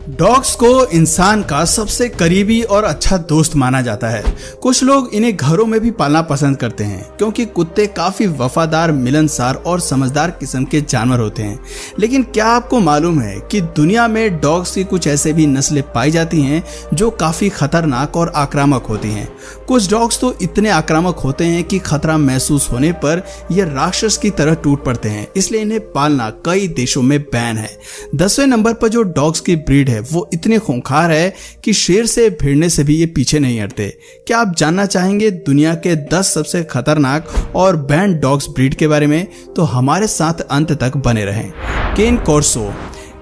Dogs को इंसान का सबसे करीबी और अच्छा दोस्त माना जाता है। कुछ लोग इन्हें घरों में भी पालना पसंद करते हैं क्योंकि कुत्ते काफी वफादार, मिलनसार और समझदार किस्म के जानवर होते हैं। लेकिन क्या आपको मालूम है कि दुनिया में डॉग्स की कुछ ऐसे भी नस्लें पाई जाती हैं जो काफी खतरनाक और आक्रामक होती हैं। कुछ डॉग्स तो इतने आक्रामक होते हैं कि खतरा महसूस होने पर ये राक्षस की तरह टूट पड़ते हैं, इसलिए इन्हें पालना कई देशों में बैन है। 10वें नंबर पर जो डॉग्स की ब्रीड है वो इतने खूंखार है कि शेर से भिड़ने से भी ये पीछे नहीं हटते। क्या आप जानना चाहेंगे दुनिया के 10 सबसे खतरनाक और बैंड डॉग्स ब्रीड के बारे में? तो हमारे साथ अंत तक बने रहें। केन कॉर्सो।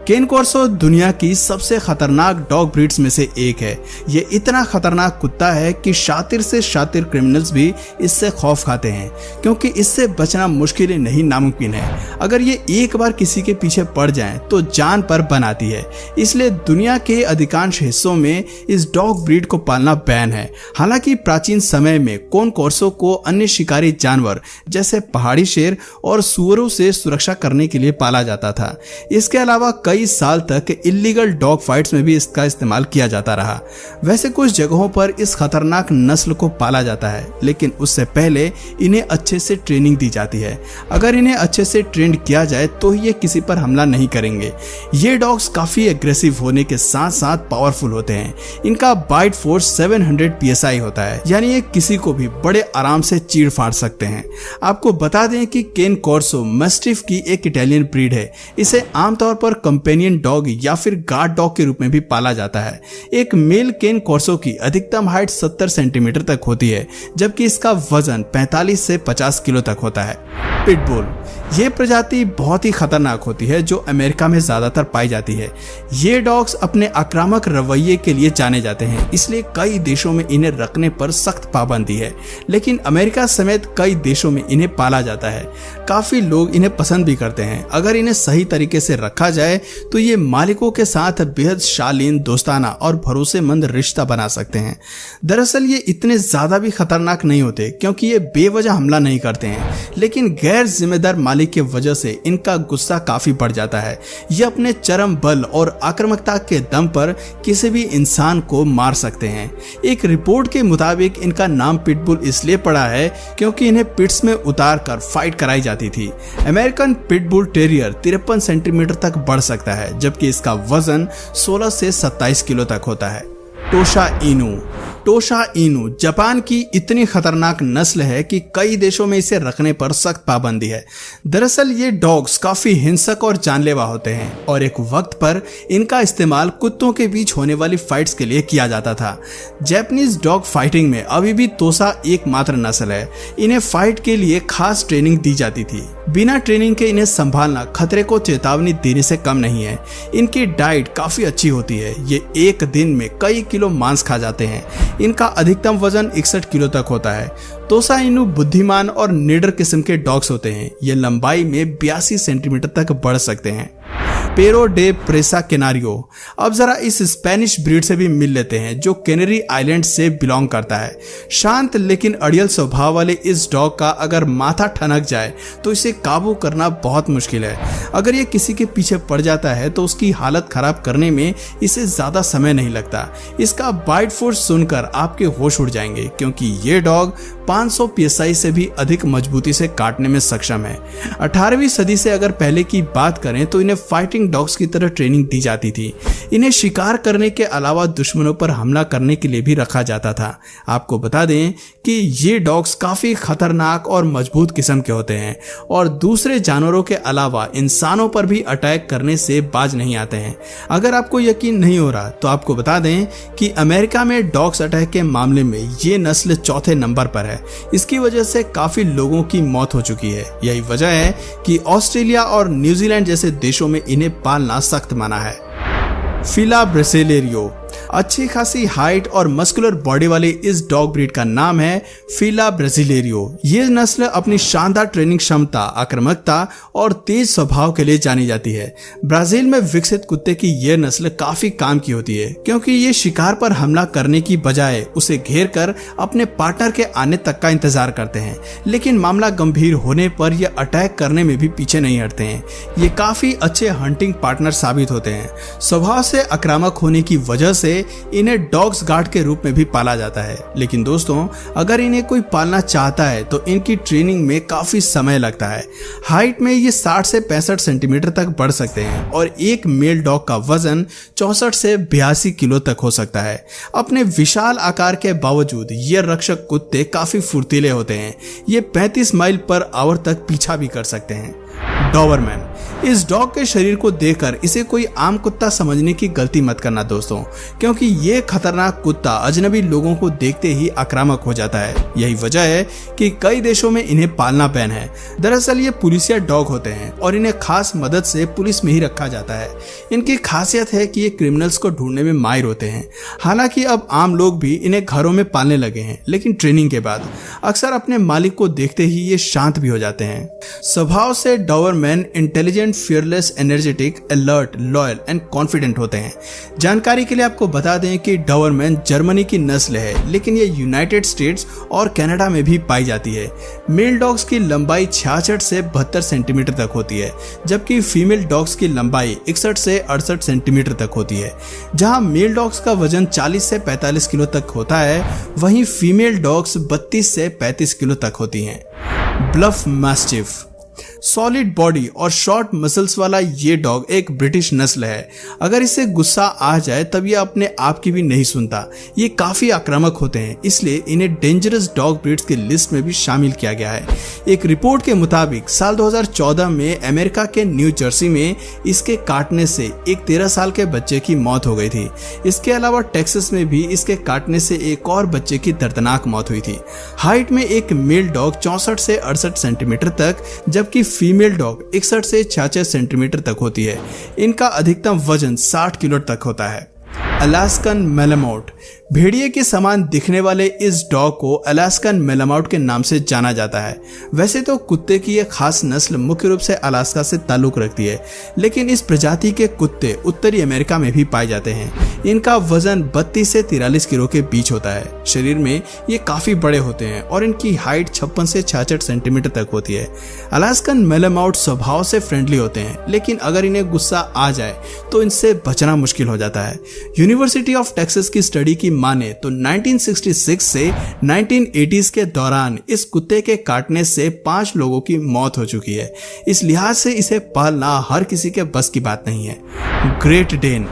केन कॉर्सो दुनिया की सबसे खतरनाक डॉग ब्रीड्स में से एक है। ये इतना खतरनाक कुत्ता है कि शातिर से शातिर क्रिमिनल्स भी इससे खौफ खाते हैं क्योंकि इससे बचना मुश्किल नहीं नामुमकिन है। अगर ये एक बार किसी के पीछे पड़ जाए तो जान पर बनाती है, इसलिए दुनिया के अधिकांश हिस्सों में इस डॉग ब्रीड को पालना बैन है। हालांकि प्राचीन समय में केन कॉर्सो को अन्य शिकारी जानवर जैसे पहाड़ी शेर और सुअरों से सुरक्षा करने के लिए पाला जाता था। इसके अलावा कई साल तक इल्लीगल डॉग फाइट्स में भी इसका इस्तेमाल किया जाता रहा। वैसे कुछ जगहों पर इस खतरनाक नस्ल को पाला जाता है, लेकिन उससे पहले इन्हें अच्छे से ट्रेनिंग दी जाती है। अगर इन्हें अच्छे से ट्रेंड किया जाए तो ये किसी पर हमला नहीं करेंगे। ये डॉग्स काफी एग्रेसिव होने के साथ साथ पावरफुल होते हैं। इनका बाइट फोर्स 700 PSI होता है, यानी ये किसी को भी बड़े आराम से चीड़ फाड़ सकते हैं। आपको बता दें कि केन कॉर्सो मैस्टिफ की एक इटालियन ब्रीड है। इसे आमतौर पर कंपेनियन डॉग या फिर गार्ड डॉग के रूप में भी पाला जाता है। एक मेल केन कॉर्सो की अधिकतम हाइट 70 सेंटीमीटर तक होती है, जबकि इसका वजन 45 से 50 किलो तक होता है। पिटबुल। ये प्रजाति बहुत ही खतरनाक होती है जो अमेरिका में ज्यादातर पाई जाती है। ये डॉग्स अपने आक्रामक रवैये के लिए जाने जाते हैं, इसलिए कई देशों में इन्हें रखने पर सख्त पाबंदी है, लेकिन अमेरिका समेत कई देशों में इन्हें पाला जाता है। काफी लोग इन्हें पसंद भी करते हैं। अगर इन्हें सही तरीके से रखा जाए तो ये मालिकों के साथ बेहद शालीन, दोस्ताना और भरोसेमंद रिश्ता बना सकते हैं। दरअसल ये इतने ज्यादा भी खतरनाक नहीं होते क्योंकि ये बेवजह हमला नहीं करते हैं, लेकिन गैर जिम्मेदार मालिक की वजह से इनका गुस्सा काफी बढ़ जाता है। ये अपने चरम बल और आक्रामकता के दम पर किसी भी इंसान को मार सकते हैं। एक रिपोर्ट के मुताबिक इनका नाम पिटबुल इसलिए पड़ा है क्योंकि इन्हें पिट्स में उतार कर फाइट कराई जाती थी। अमेरिकन पिटबुल टेरियर 53 सेंटीमीटर तक बढ़ सकता है, जबकि इसका वजन 16 से 27 किलो तक होता है। टोशा इनू। टोशा इनू जापान की इतनी खतरनाक नस्ल है कि कई देशों में इसे रखने पर सख्त पाबंदी है। दरअसल ये डॉग्स काफी हिंसक और जानलेवा होते हैं और एक वक्त पर इनका इस्तेमाल कुत्तों के बीच होने वाली फाइट्स के लिए किया जाता था। जापानीज डॉग फाइटिंग में अभी भी तोसा एकमात्र नस्ल है। इन्हें फाइट के लिए खास ट्रेनिंग दी जाती थी। बिना ट्रेनिंग के इन्हें संभालना खतरे को चेतावनी देने से कम नहीं है। इनकी डाइट काफी अच्छी होती है। ये एक दिन में कई किलो मांस खा जाते हैं। इनका अधिकतम वजन 61 किलो तक होता है। तोसा इनू बुद्धिमान और निडर किस्म के डॉग्स होते हैं। ये लंबाई में 82 सेंटीमीटर तक बढ़ सकते हैं। पेरो डे प्रेसा कैनारियो। अब जरा इस स्पेनिश ब्रीड से भी मिल लेते हैं जो कैनरी आइलैंड से बिलोंग करता है। शांत लेकिन अड़ियल स्वभाव वाले इस डॉग का अगर माथा ठनक जाए तो इसे काबू करना बहुत मुश्किल है। अगर ये किसी के पीछे पड़ जाता है तो उसकी हालत खराब करने में इसे ज्यादा समय नहीं लगता। इसका बाइट फोर्स सुनकर आपके होश उड़ जाएंगे क्योंकि ये डॉग 500 PSI से भी अधिक मजबूती से काटने में सक्षम है। 18वीं सदी से अगर पहले की बात करें तो इन्हें फाइटिंग डॉग्स की तरह ट्रेनिंग दी जाती थी। इन्हें शिकार करने के अलावा दुश्मनों पर हमला करने के लिए भी रखा जाता था। आपको बता दें कि ये डॉग्स काफी खतरनाक और मजबूत किस्म के होते हैं और दूसरे जानवरों के अलावा इंसानों पर भी अटैक करने से बाज नहीं आते हैं। अगर आपको यकीन नहीं हो रहा तो आपको बता दें कि अमेरिका में डॉग्स अटैक के मामले में ये नस्ल 4थे नंबर पर है। इसकी वजह से काफी लोगों की मौत हो चुकी है। यही वजह है कि ऑस्ट्रेलिया और न्यूजीलैंड जैसे देशों में इन्हें पालना सख्त मना है। फिला ब्रेसिलेरियो। अच्छी खासी हाइट और मस्कुलर बॉडी वाली इस डॉग ब्रीड का नाम है फीला ब्राजीलियरो। ये नस्ल अपनी शानदार ट्रेनिंग क्षमता, आक्रामकता और तेज स्वभाव के लिए जानी जाती है। ब्राजील में विकसित कुत्ते की यह नस्ल काफी काम की होती है, क्योंकि ये शिकार पर हमला करने की बजाय उसे घेर कर अपने पार्टनर के आने तक का इंतजार करते हैं, लेकिन मामला गंभीर होने पर यह अटैक करने में भी पीछे नहीं हटते हैं। ये काफी अच्छे हंटिंग पार्टनर साबित होते हैं। स्वभाव से आक्रामक होने की वजह से इन्हें डॉग्स गार्ड के रूप में भी पाला जाता है। लेकिन दोस्तों, अगर इन्हें कोई पालना चाहता है तो इनकी ट्रेनिंग में काफी समय लगता है। हाइट में ये 60 से 65 सेंटीमीटर तक बढ़ सकते हैं और एक मेल डॉग का वजन 64 से 82 किलो तक हो सकता है। अपने विशाल आकार के बावजूद ये रक्षक कुत्ते काफी फुर्तीले होते हैं। ये 35 माइल पर आवर तक पीछा भी कर सकते हैं। डॉबरमैन। इस डॉग के शरीर को देखकर इसे कोई आम कुत्ता समझने की गलती मत करना दोस्तों, क्योंकि ये खतरनाक कुत्ता अजनबी लोगों को देखते ही आक्रामक हो जाता है। यही वजह है कि कई देशों में इन्हें पालना बैन है। दरअसल ये पुलिसिया डॉग होते हैं और इन्हें खास मदद से पुलिस में ही रखा जाता है। इनकी खासियत है कि ये क्रिमिनल्स को ढूंढने में माहिर होते हैं। हालांकि अब आम लोग भी इन्हें घरों में पालने लगे हैं, लेकिन ट्रेनिंग के बाद अक्सर अपने मालिक को देखते ही ये शांत भी हो जाते हैं। स्वभाव से Doberman intelligent, fearless, energetic, alert, loyal and confident होते हैं। जानकारी के लिए आपको बता दें कि डॉबरमैन जर्मनी की नस्ल है, लेकिन ये यूनाइटेड स्टेट्स और कनाडा में भी पाई जाती है। मेल डॉग्स की लंबाई 66 से 72 सेंटीमीटर तक होती है, जबकि फीमेल डॉग्स की लंबाई 61 से 68 सेंटीमीटर तक होती है। जहां मेल डॉग्स का वजन 40 से 45 किलो तक होता है, वहीं फीमेल डॉग्स 32 से 35 किलो तक होती हैं। Bull mastiff. सॉलिड बॉडी और शॉर्ट मसल्स वाला ये डॉग एक ब्रिटिश नस्ल है। अगर इसे गुस्सा आ जाए तब ये अपने आप की भी नहीं सुनता। ये काफी आक्रामक होते हैं, इसलिए इन्हें डेंजरस डॉग ब्रीड्स की लिस्ट में भी शामिल किया गया है। एक रिपोर्ट के मुताबिक साल 2014 में अमेरिका के न्यू जर्सी में इसके काटने से एक 13 साल के बच्चे की मौत हो गई थी। इसके अलावा टेक्सास में भी इसके काटने से एक और बच्चे की दर्दनाक मौत हुई थी। हाइट में एक मेल डॉग 64 से 68 सेंटीमीटर तक, जबकि फीमेल डॉग 61 से 66 सेंटीमीटर तक होती है। इनका अधिकतम वजन 60 किलो तक होता है। अलास्कन मेलामाउट। भेड़िए के समान दिखने वाले इस डॉग को अलास्कन मेलामाउट के नाम से जाना जाता है। वैसे तो कुत्ते की यह खास नस्ल मुख्य रूप से अलास्का से ताल्लुक रखती है, लेकिन इस प्रजाति के कुत्ते उत्तरी अमेरिका में भी पाए जाते हैं। इनका वजन 32 से 43 किलो के बीच होता है। शरीर में ये काफी बड़े होते हैं और इनकी हाइट 56 से 66 सेंटीमीटर तक होती है। अलास्कन मेलामाउट स्वभाव से फ्रेंडली होते हैं, लेकिन अगर इन्हें गुस्सा आ जाए तो इनसे बचना मुश्किल हो जाता है। यूनिवर्सिटी ऑफ टेक्सास की स्टडी की माने तो 1966 से 1980s के दौरान इस कुत्ते के काटने से 5 लोगों की मौत हो चुकी है। इस लिहाज से इसे पालना हर किसी के बस की बात नहीं है। Great Dane.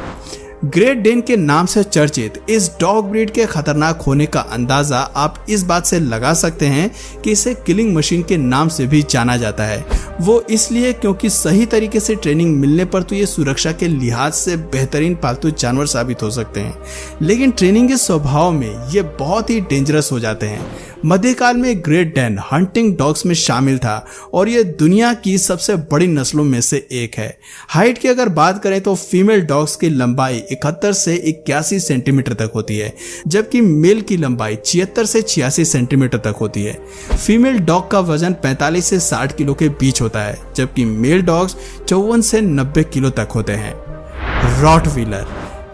ग्रेट डेन के नाम से चर्चित इस डॉग ब्रीड के खतरनाक होने का अंदाजा आप इस बात से लगा सकते हैं कि इसे किलिंग मशीन के नाम से भी जाना जाता है। वो इसलिए क्योंकि सही तरीके से ट्रेनिंग मिलने पर तो ये सुरक्षा के लिहाज से बेहतरीन पालतू जानवर साबित हो सकते हैं, लेकिन ट्रेनिंग के स्वभाव में ये बहुत ही डेंजरस हो जाते हैं। मध्यकाल में ग्रेट डेन हंटिंग डॉग्स में शामिल था और ये दुनिया की सबसे बड़ी नस्लों में से एक है। हाइट की अगर बात करें तो फीमेल डॉग्स की लंबाई 71 से 81 सेंटीमीटर तक होती है, जबकि मेल की लंबाई 76 से 86 सेंटीमीटर तक होती है। फीमेल डॉग का वजन 45 से 60 किलो के बीच होता है, जबकि मेल डॉग्स 54 से 90 किलो तक होते हैं। रॉटवीलर।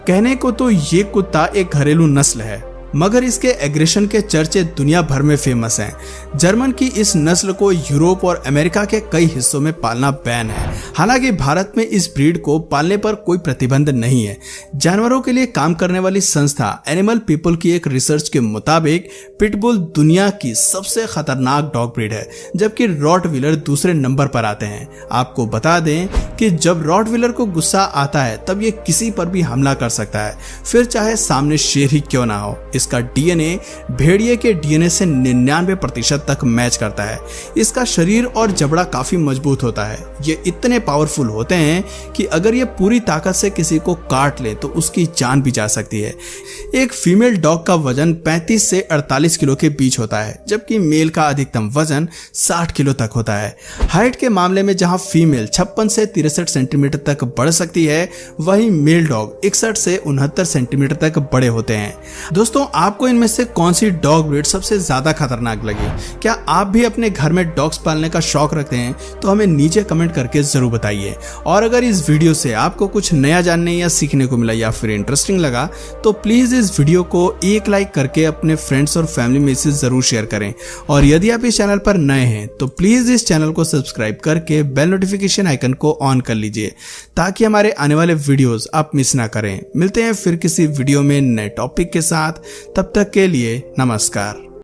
कहने को तो ये कुत्ता एक घरेलू नस्ल है, मगर इसके एग्रेशन के चर्चे दुनिया भर में फेमस हैं। जर्मन की इस नस्ल को यूरोप और अमेरिका के कई हिस्सों में पालना बैन है। हालांकि भारत में इस ब्रीड को पालने पर कोई प्रतिबंध नहीं है। जानवरों के लिए काम करने वाली संस्था एनिमल पीपल की एक रिसर्च के मुताबिक पिटबुल दुनिया की सबसे खतरनाक डॉग ब्रीड है, जबकि रॉटवीलर दूसरे नंबर पर आते हैं। आपको बता दें कि जब रॉटवीलर को गुस्सा आता है तब ये किसी पर भी हमला कर सकता है, फिर चाहे सामने शेर ही क्यों ना हो। इसका डीएनए भेड़िए के डीएनए से 99% तक मैच करता है। इसका शरीर और जबड़ा काफी मजबूत होता है। ये इतने पावरफुल होते हैं कि अगर ये पूरी ताकत से किसी को काट ले तो उसकी जान भी जा सकती है। एक फीमेल डॉग का वजन 35 से 48 किलो के बीच होता है, जबकि मेल का अधिकतम वजन 60 किलो तक होता है। हाइट के मामले में जहां फीमेल 56 से 63 सेंटीमीटर तक बढ़ सकती है, वहीं मेल डॉग 61 से 69 सेंटीमीटर तक बड़े होते हैं। दोस्तों, आपको इनमें से कौन सी डॉग ब्रीड सबसे ज्यादा खतरनाक लगी? क्या आप भी अपने घर में डॉग्स पालने का शौक रखते हैं? तो हमें नीचे कमेंट करके जरूर बताइए। और अगर इस वीडियो से आपको कुछ नया जानने या सीखने को मिला या फिर इंटरेस्टिंग लगा तो प्लीज इस वीडियो को एक लाइक करके अपने फ्रेंड्स और फैमिली में इसे जरूर शेयर करें। और यदि आप इस चैनल पर नए हैं तो प्लीज इस चैनल को सब्सक्राइब करके बेल नोटिफिकेशन आइकन को ऑन कर लीजिए ताकि हमारे आने वाले वीडियोस आप मिस ना करें। मिलते हैं फिर किसी वीडियो में नए टॉपिक के साथ, तब तक के लिए नमस्कार।